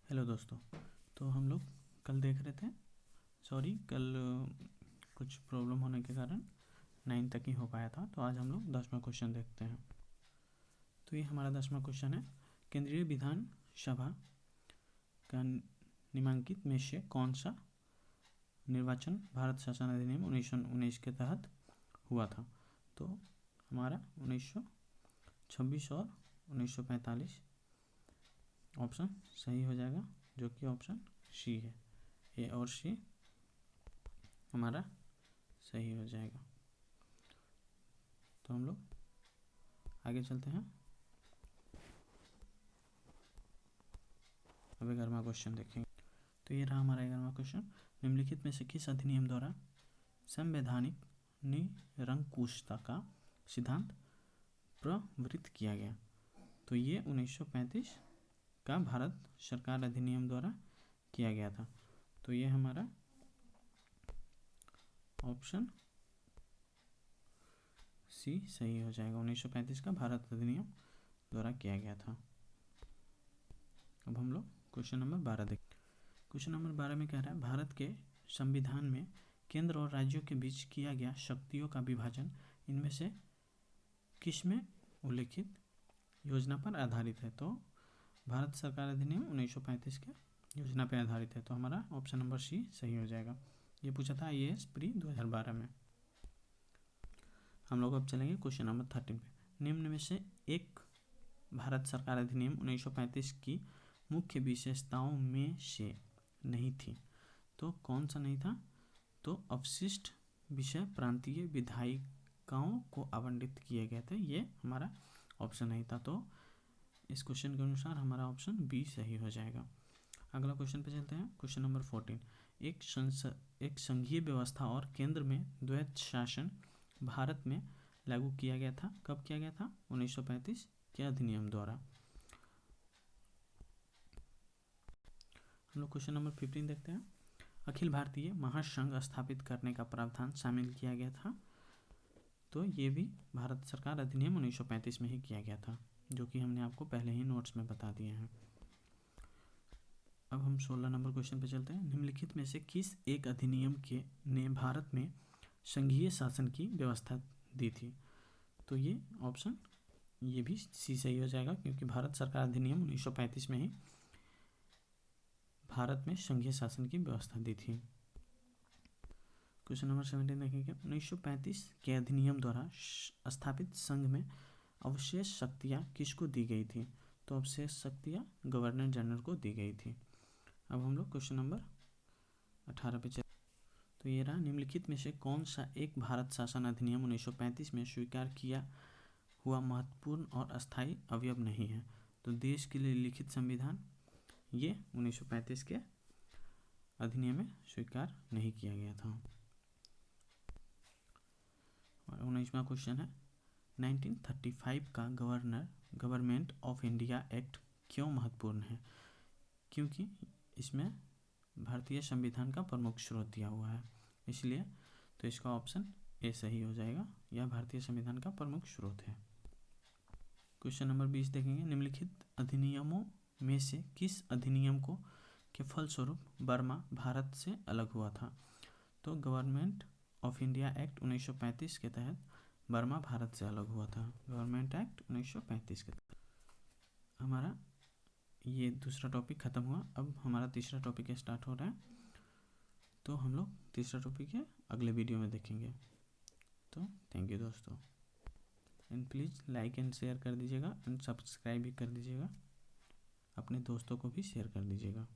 Hello दोस्तों। तो हम लोग कल देख रहे थे, कल कुछ प्रॉब्लम होने के कारण 9 तक ही हो पाया था। तो आज हम लोग 10वां क्वेश्चन देखते हैं। तो ये हमारा 10वां क्वेश्चन है, केंद्रीय विधानसभा का निम्नलिखित में से कौन सा निर्वाचन भारत शासन अधिनियम 1919 के तहत हुआ था। तो हमारा 1926 और 1945 ऑप्शन सही हो जाएगा, जो कि ऑप्शन सी है। ए और सी हमारा सही हो जाएगा। तो हम लोग आगे चलते हैं। अब 11वां क्वेश्चन देखेंगे। तो ये रहा हमारा 11वां क्वेश्चन, निम्नलिखित में से किस अधिनियम द्वारा संवैधानिक निरंकुशता का सिद्धांत प्रवृत्त किया गया। तो ये 1935 का भारत सरकार अधिनियम द्वारा किया गया था। तो ये हमारा ऑप्शन सी सही हो जाएगा। 1935 का भारत अधिनियम द्वारा किया गया था। अब हम लोग क्वेश्चन नंबर 12 देखते हैं। क्वेश्चन नंबर 12 में कह रहा है, भारत के संविधान में केंद्र और राज्यों के बीच किया गया शक्तियों का विभाजन इनमें से किस में उल्लेखित योजना पर आधारित है। तो भारत सरकार अधिनियम 1935 के योजना पर आधारित है। तो हमारा ऑप्शन नंबर सी सही हो जाएगा। ये पूछा था IAS प्री 2012 में। हम लोग अब चलेंगे क्वेश्चन नंबर 13 पे। निम्न में से एक भारत सरकार अधिनियम 1935 की मुख्य विशेषताओं में से नहीं थी। तो कौन सा नहीं था। तो अवशिष्ट विषय प्रांतीय विधायिकाओं को आवंटित किए गए थे, ये हमारा ऑप्शन नहीं था। तो इस क्वेश्चन के अनुसार हमारा ऑप्शन बी सही हो जाएगा। अगला क्वेश्चन पे चलते हैं। क्वेश्चन नंबर 14, एक संघीय व्यवस्था और केंद्र में द्वैत शासन भारत में लागू किया गया था। कब किया गया था। 1935 के अधिनियम द्वारा। हम लोग क्वेश्चन नंबर 15 देखते हैं। अखिल भारतीय महासंघ स्थापित करने का प्रावधान शामिल किया गया था। तो ये भी भारत सरकार अधिनियम 1935 में ही किया गया था, जो कि हमने आपको पहले ही नोट्स में बता दिए हैं। अब हम 16 नंबर क्वेश्चन पे चलते हैं। निम्नलिखित में से किस एक अधिनियम के ने भारत में संघीय शासन की व्यवस्था दी थी। तो ये ऑप्शन ये भी सी सही हो जाएगा, क्योंकि भारत सरकार अधिनियम 1935 में ही भारत में संघीय शासन की व्यवस्था दी थी। क्वेश्चन नंबर 17 देखेंगे। 1935 के अधिनियम द्वारा स्थापित संघ में अवशेष शक्तियाँ किसको दी गई थी। तो अवशेष शक्तियाँ गवर्नर जनरल को दी गई थी। अब हम लोग क्वेश्चन नंबर 18 पे चलते। तो ये रहा, निम्नलिखित में से कौन सा एक भारत शासन अधिनियम 1935 में स्वीकार किया हुआ महत्वपूर्ण और अस्थायी अवयव नहीं है। तो देश के लिए लिखित संविधान ये 1935 के अधिनियम में स्वीकार नहीं किया गया था। और 19वां क्वेश्चन है, 1935 का गवर्नमेंट ऑफ इंडिया एक्ट क्यों महत्वपूर्ण है। क्योंकि इसमें भारतीय संविधान का प्रमुख स्रोत दिया हुआ है, इसलिए तो इसका ऑप्शन ए सही हो जाएगा। यह भारतीय संविधान का प्रमुख स्रोत है। क्वेश्चन नंबर 20 देखेंगे। निम्नलिखित अधिनियमों में से किस अधिनियम को के फलस्वरूप बर्मा भारत से अलग हुआ था। तो गवर्नमेंट ऑफ इंडिया एक्ट 1935 के तहत बर्मा भारत से अलग हुआ था। गवर्नमेंट एक्ट 1935 के तहत। हमारा ये दूसरा टॉपिक ख़त्म हुआ। अब हमारा तीसरा टॉपिक स्टार्ट हो रहा है। तो हम लोग तीसरा टॉपिक है अगले वीडियो में देखेंगे। तो थैंक यू दोस्तों, and please like and share कर दीजिएगा, एंड सब्सक्राइब भी कर दीजिएगा। अपने दोस्तों को भी शेयर कर दीजिएगा।